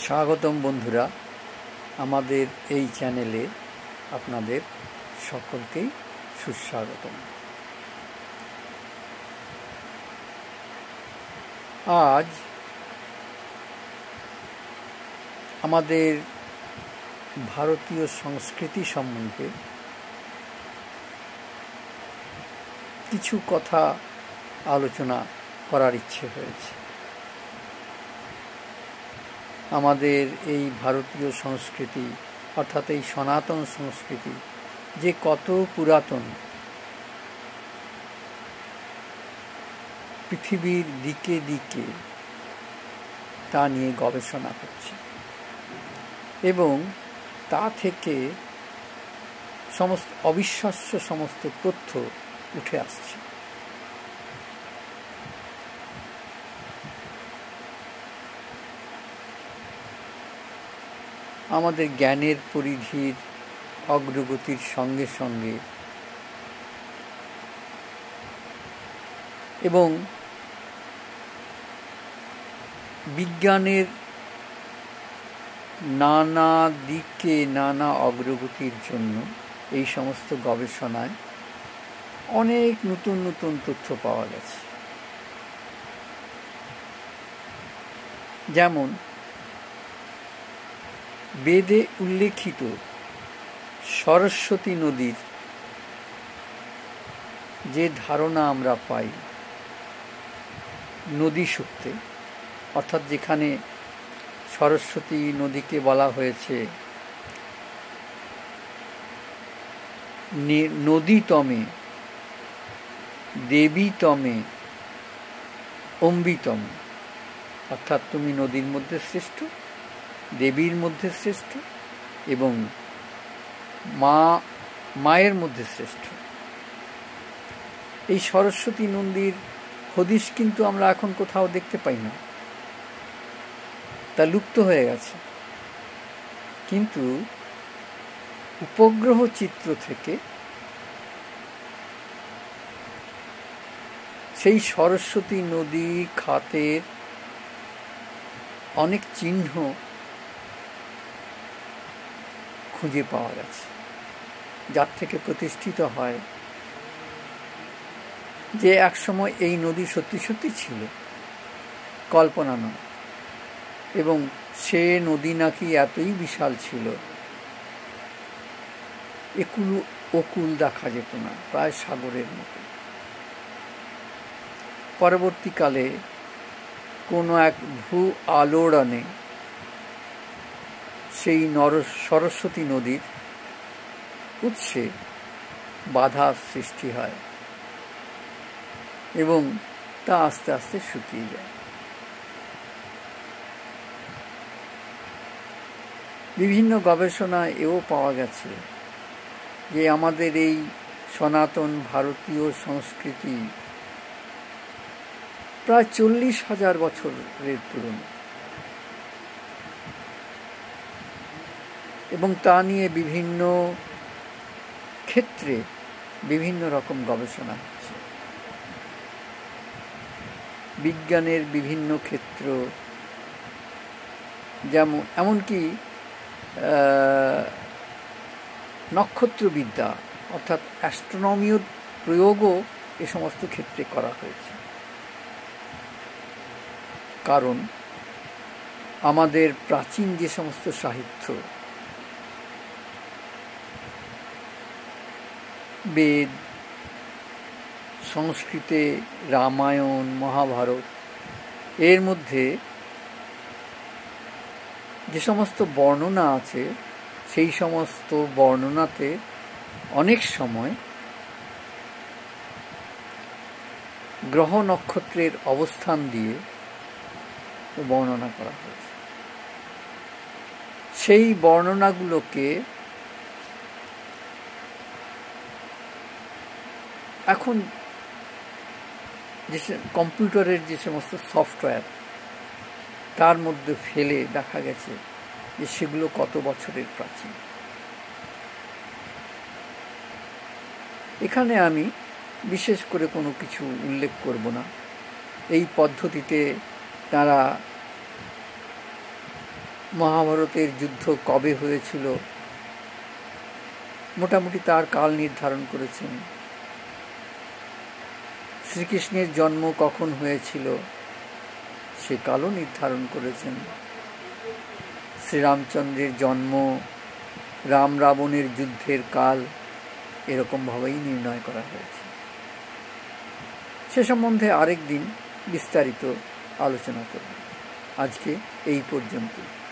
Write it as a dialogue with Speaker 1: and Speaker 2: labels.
Speaker 1: স্বাগতম বন্ধুরা, আমাদের এই চ্যানেলে আপনাদের সকলকেই সুস্বাগতম। আজ আমাদের ভারতীয় সংস্কৃতি সম্বন্ধে কিছু কথা আলোচনা করার ইচ্ছে হয়েছে। আমাদের এই ভারতীয় সংস্কৃতি অর্থাৎ এই সনাতন সংস্কৃতি যে কত পুরাতন, পৃথিবীর দিকে দিকে তা নিয়ে গবেষণা হচ্ছে এবং তা থেকে সমস্ত অবিশ্বাস্য সমস্ত তথ্য উঠে আসছে। আমাদের জ্ঞানের পরিধির অগ্রগতির সঙ্গে সঙ্গে এবং বিজ্ঞানের নানা দিকে নানা অগ্রগতির জন্য এই সমস্ত গবেষণায় অনেক নতুন নতুন তথ্য পাওয়া গেছে। যেমন বেদে উল্লেখিত সরস্বতী নদীর যে ধারণা আমরা পাই নদী সূক্তে, অর্থাৎ যেখানে সরস্বতী নদীকে বলা হয়েছে নদীতমে দেবীতমে অম্বিতম, অর্থাৎ তুমি নদীর মধ্যে শ্রেষ্ঠ, দেবীর মধ্যে শ্রেষ্ঠ এবং মায়ের মধ্যে শ্রেষ্ঠ। এই সরস্বতী নদীর হদিশ কিন্তু আমরা এখন কোথাও দেখতে পাই না, তা লুপ্ত হয়ে গেছে। কিন্তু উপগ্রহ চিত্র থেকে সেই সরস্বতী নদী খাতের অনেক চিহ্ন খুঁজে পাওয়া গেছে, যার থেকে প্রতিষ্ঠিত হয় যে একসময় এই নদী সত্যি সত্যি ছিল, কল্পনা নয়। এবং সে নদী নাকি এতই বিশাল ছিল অকুল দেখা যেত না, প্রায় সাগরের মতো। পরবর্তীকালে কোনো এক ভূ আলোড়নে সেই সরস্বতী নদীর উৎসে বাধা সৃষ্টি হয় এবং তা আস্তে আস্তে শুকিয়ে যায়। বিভিন্ন গবেষণায় এও পাওয়া গেছে যে আমাদের এই সনাতন ভারতীয় সংস্কৃতি প্রায় 40,000 বছরের পুরনো এবং তা নিয়ে বিভিন্ন ক্ষেত্রে বিভিন্ন রকম গবেষণা হচ্ছে। বিজ্ঞানের বিভিন্ন ক্ষেত্র, যেমন এমনকি নক্ষত্রবিদ্যা অর্থাৎ অ্যাস্ট্রোনমির প্রয়োগও এ সমস্ত ক্ষেত্রে করা হয়েছে। কারণ আমাদের প্রাচীন যে সমস্ত সাহিত্য, বেদ, সংস্কৃতে রামায়ণ, মহাভারত, এর মধ্যে যে সমস্ত বর্ণনা আছে সেই সমস্ত বর্ণনাতে অনেক সময় গ্রহ নক্ষত্রের অবস্থান দিয়ে বর্ণনা করা হয়েছে। সেই বর্ণনাগুলোকে এখন যে কম্পিউটারের যে সমস্ত সফটওয়্যার তার মধ্যে ফেলে দেখা গেছে যে সেগুলো কত বছরের প্রাচীন। এখানে আমি বিশেষ করে কোনো কিছু উল্লেখ করব না। এই পদ্ধতিতে তারা মহাভারতের যুদ্ধ কবে হয়েছিল মোটামুটি তার কাল নির্ধারণ করেছেন। শ্রীকৃষ্ণের জন্ম কখন হয়েছিল সে কালও নির্ধারণ করেছেন। শ্রীরামচন্দ্রের জন্ম, রাম রাবণের যুদ্ধের কাল এরকমভাবেই নির্ণয় করা হয়েছে। সে সম্বন্ধে আরেক দিন বিস্তারিত আলোচনা করব। আজকে এই পর্যন্ত।